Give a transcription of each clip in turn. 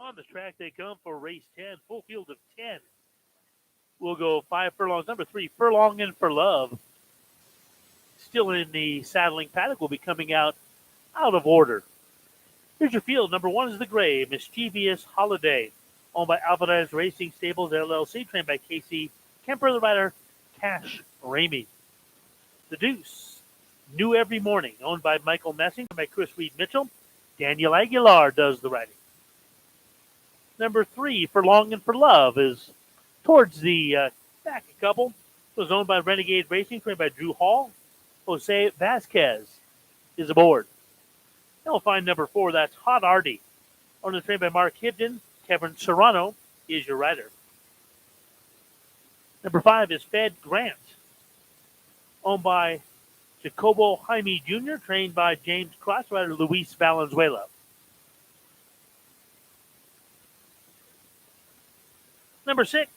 On the track they come for race 10, full field of 10. We'll go 5 furlongs. Number 3, Furlong and for Love. Still in the saddling paddock, will be coming out of order. Here's your field. Number 1 is the gray, Mischievous Holiday, owned by Alvarez Racing Stables LLC, trained by Casey Kemper, the rider Cash Ramey. The Deuce, New Every Morning, owned by Michael Messing, by Chris Reed Mitchell. Daniel Aguilar does the riding. Number 3, Furlong and for Love, is towards the back a couple. It was owned by Renegade Racing, trained by Drew Hall. Jose Vasquez is aboard. Then we'll find number 4, that's Hot Artie, owned and trained by Mark Hibden. Kevin Serrano is your rider. Number 5 is Fed Grant, owned by Jacobo Jaime Jr., trained by James Cross, rider Luis Valenzuela. Number 6,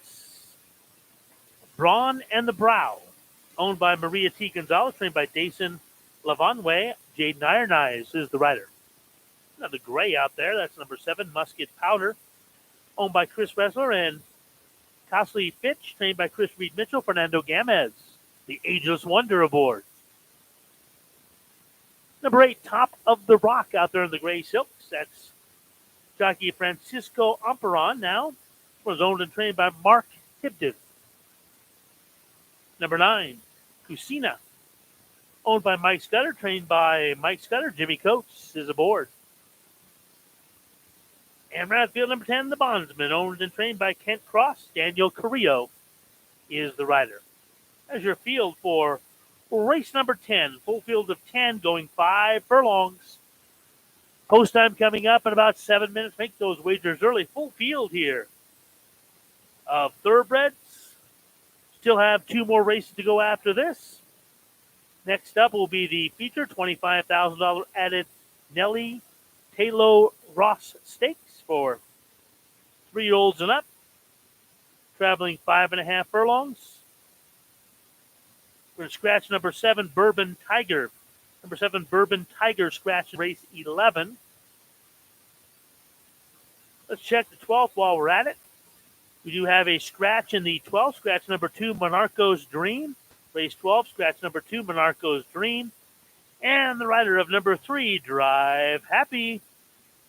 Braun and the Brow, owned by Maria T. Gonzalez, trained by Dason Lavanway. Jade Nirenize is the rider. Another gray out there, that's number 7, Musket Powder, owned by Chris Ressler and Costly Fitch, trained by Chris Reed Mitchell. Fernando Gamez, the Ageless Wonder, aboard. Number 8, Top of the Rock, out there in the gray silks. That's jockey Francisco Amperon, now was owned and trained by Mark Hibden. Number 9, Cusina, owned by Mike Scudder, trained by Mike Scudder. Jimmy Coates is aboard. And right field, number 10, the Bondsman, owned and trained by Kent Cross. Daniel Carrillo is the rider. As your field for race number 10, full field of 10, going 5 furlongs. Post time coming up in about 7 minutes. Make those wagers early. Full field here of thoroughbreds. Still have 2 more races to go after this. Next up will be the feature, $25,000 added Nelly Taylor Ross Stakes for 3-year-olds and up, traveling 5.5 furlongs. We're going to scratch number 7, Bourbon Tiger. Number 7, Bourbon Tiger, scratch in race 11. Let's check the 12th while we're at it. We do have a scratch in the 12th, scratch number 2, Monarcho's Dream. Race 12, scratch number 2, Monarcho's Dream. And the rider of number 3, Drive Happy,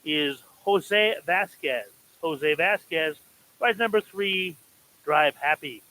is Jose Vasquez. Jose Vasquez, rides number 3, Drive Happy.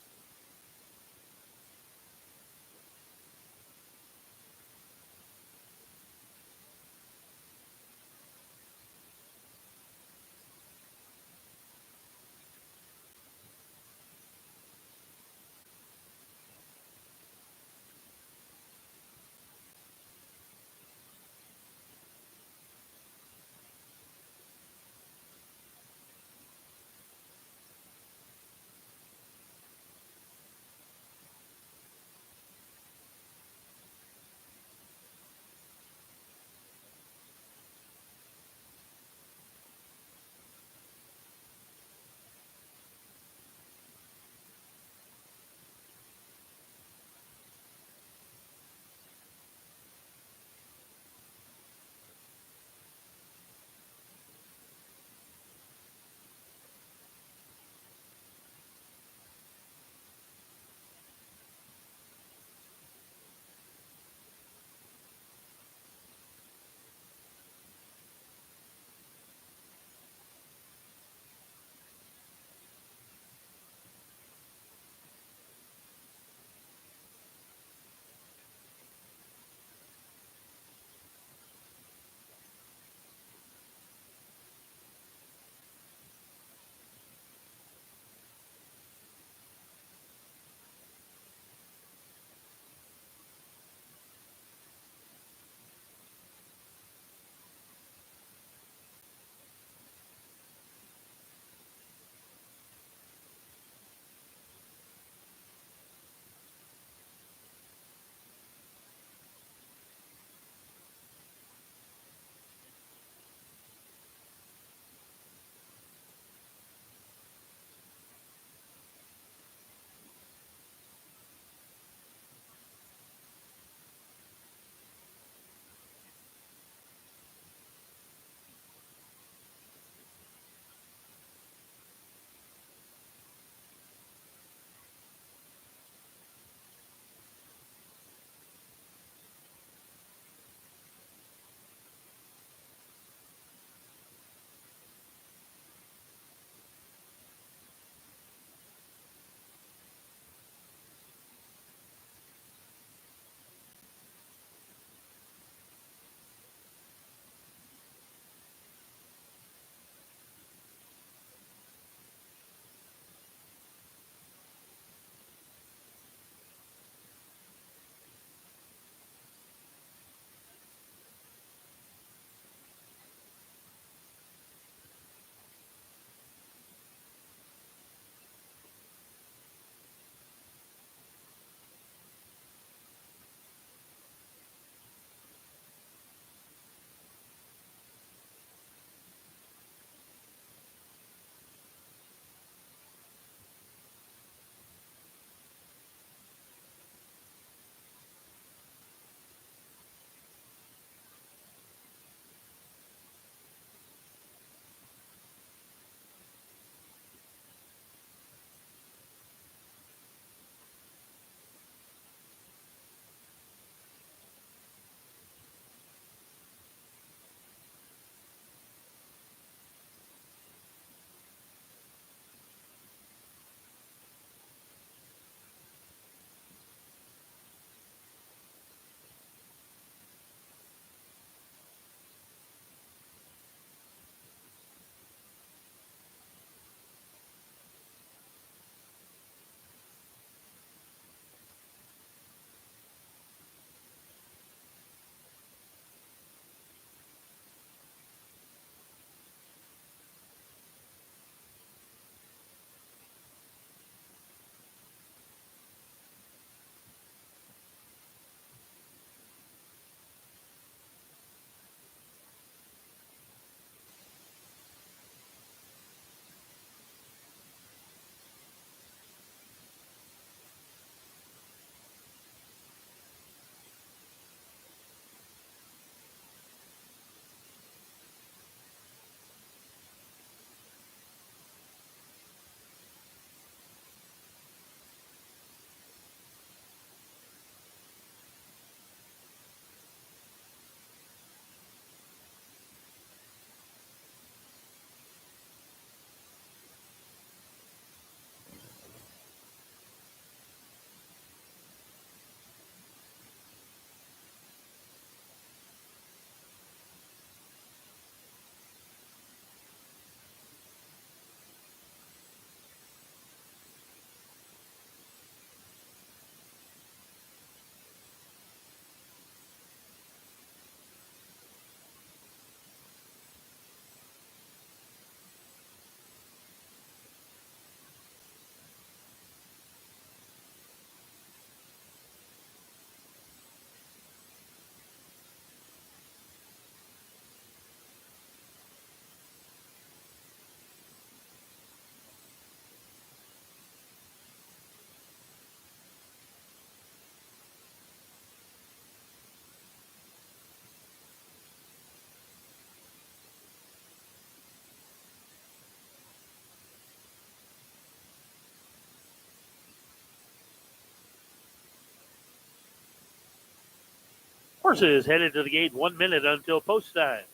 Horses headed to the gate 1 minute until post time.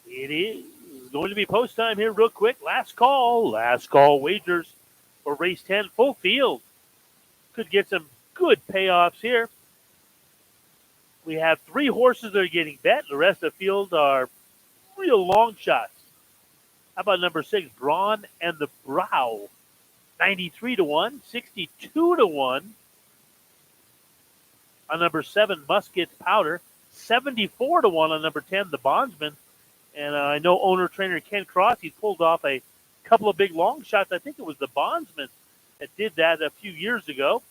It is going to be post time here real quick. Last call wagers for race 10, full field. Could get some good payoffs here. We have 3 horses that are getting bet. The rest of the field are real long shots. How about number 6, Brawn and the Brow? 93 to 1, 62 to 1. On number 7, Musket Powder, 74 to 1 on number 10, the Bondsman. And I know owner trainer Ken Cross, he pulled off a couple of big long shots. I think it was the Bondsman that did that a few years ago.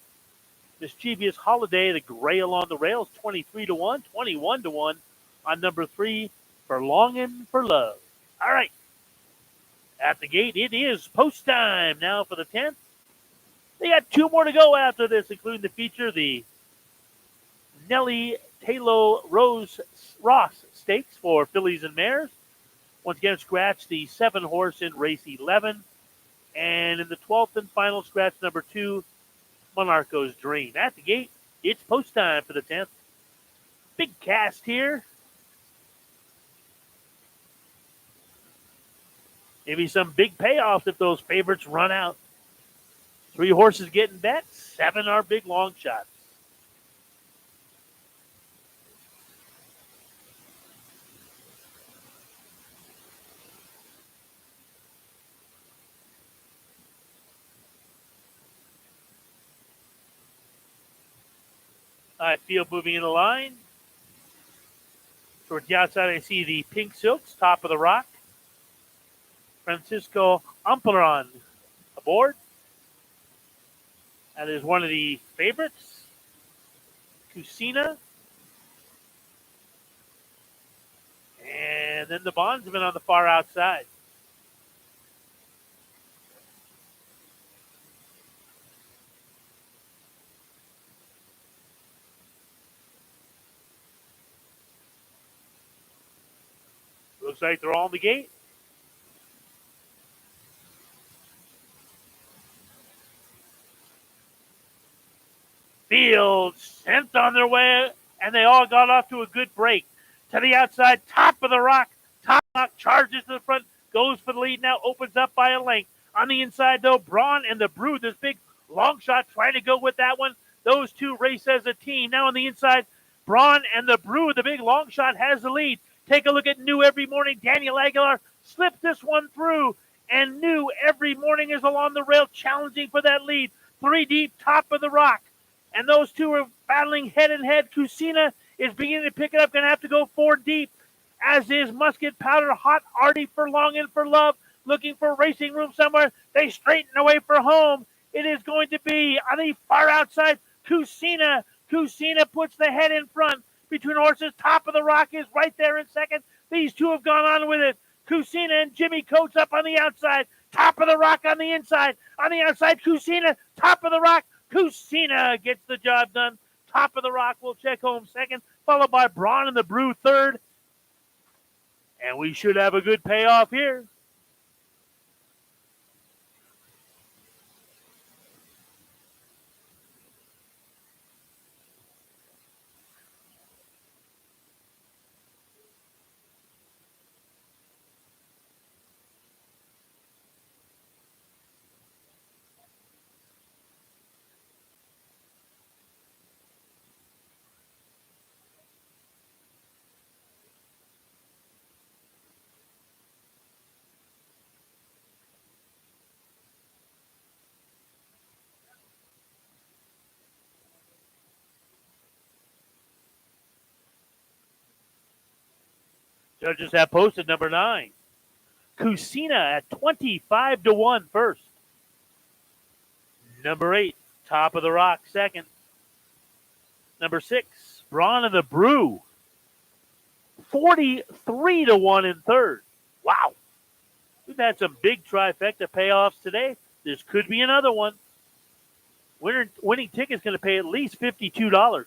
Mischievous Holiday, the gray along the rails, 23 to 1, 21 to 1 on number 3, Furlongs for Love. All right. At the gate, it is post time now for the 10th. They got 2 more to go after this, including the feature, the Nellie Taylor Rose Ross Stakes for fillies and mares. Once again, scratch the 7 horse in race 11. And in the 12th and final scratch, number 2, Monarcho's Dream. At the gate, it's post time for the 10th. Big cast here. Maybe some big payoffs if those favorites run out. 3 horses getting bet, 7 are big long shots. All right, field moving in the line. Towards the outside, I see the Pink Silks, top of the rock. Francisco Amperon aboard. That is one of the favorites. Cusina. And then the Bondsman on the far outside. Looks like they're all in the gate. Field sent on their way, and they all got off to a good break. To the outside, top of the rock. Top rock charges to the front, goes for the lead now, opens up by a length. On the inside, though, Brawn and the Brew, this big long shot trying to go with that one. Those 2 race as a team. Now on the inside, Brawn and the Brew, the big long shot, has the lead. Take a look at New Every Morning. Daniel Aguilar slipped this one through, and New Every Morning is along the rail challenging for that lead. 3 deep, top of the rock. And those 2 are battling head and head. Cusina is beginning to pick it up, going to have to go 4 deep, as is Musket Powder, Hot Artie Furlongs for Love, looking for racing room somewhere. They straighten away for home. It is going to be on the far outside, Cusina. Cusina puts the head in front. Between horses, top of the rock is right there in second. These 2 have gone on with it. Cusina and Jimmy Coates up on the outside. Top of the rock on the inside. On the outside, Cusina. Top of the rock. Cusina gets the job done. Top of the rock will check home second, followed by Braun and the Brew third. And we should have a good payoff here. Judges have posted number 9. Cusina at 25 to 1 first. Number 8, Top of the Rock second. Number 6, Braun of the Brew, 43 to 1 in third. Wow. We've had some big trifecta payoffs today. This could be another one. Winning ticket's going to pay at least $52.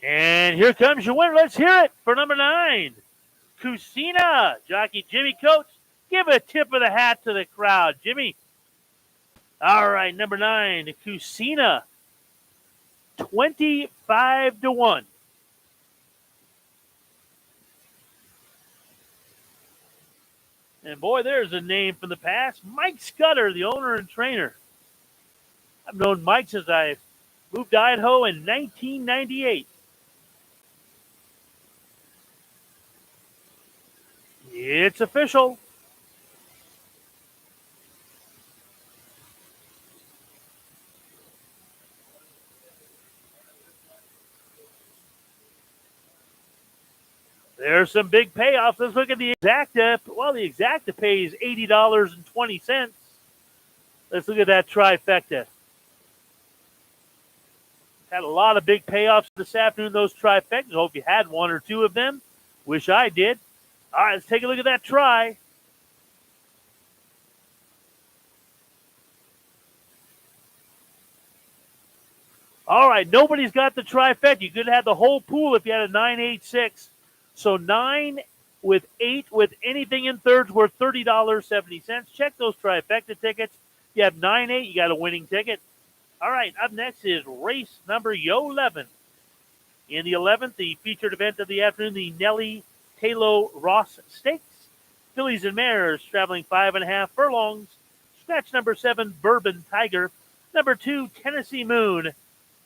And here comes your winner. Let's hear it for number 9, Kusina. Jockey Jimmy Coates, give a tip of the hat to the crowd, Jimmy. All right, number 9, Kusina, 25-1. And boy, there's a name from the past. Mike Scudder, the owner and trainer. I've known Mike since I moved to Idaho in 1998. It's official. There's some big payoffs. Let's look at the exacta. Well, the exacta pays $80.20. Let's look at that trifecta. Had a lot of big payoffs this afternoon, those trifectas. Hope you had one or two of them. Wish I did. All right, let's take a look at that try. All right, nobody's got the trifecta. You could have the whole pool if you had a 9-8-6. So 9 with 8 with anything in thirds worth $30.70. Check those trifecta tickets. You have 9-8, you got a winning ticket. All right, up next is race number 11. In the 11th, the featured event of the afternoon, the Nelly Taylor Ross Stakes. Fillies and Mares traveling 5.5 furlongs. Scratch number 7, Bourbon Tiger. Number 2, Tennessee Moon.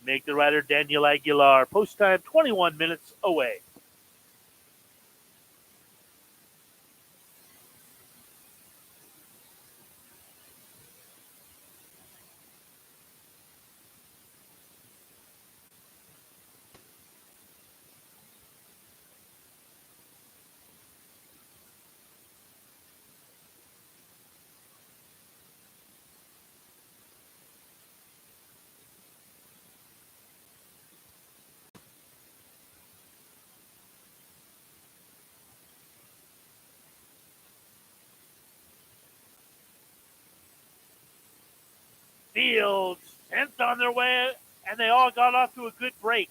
Make the rider Daniel Aguilar. Post time 21 minutes away. Fields, 10th on their way, and they all got off to a good break.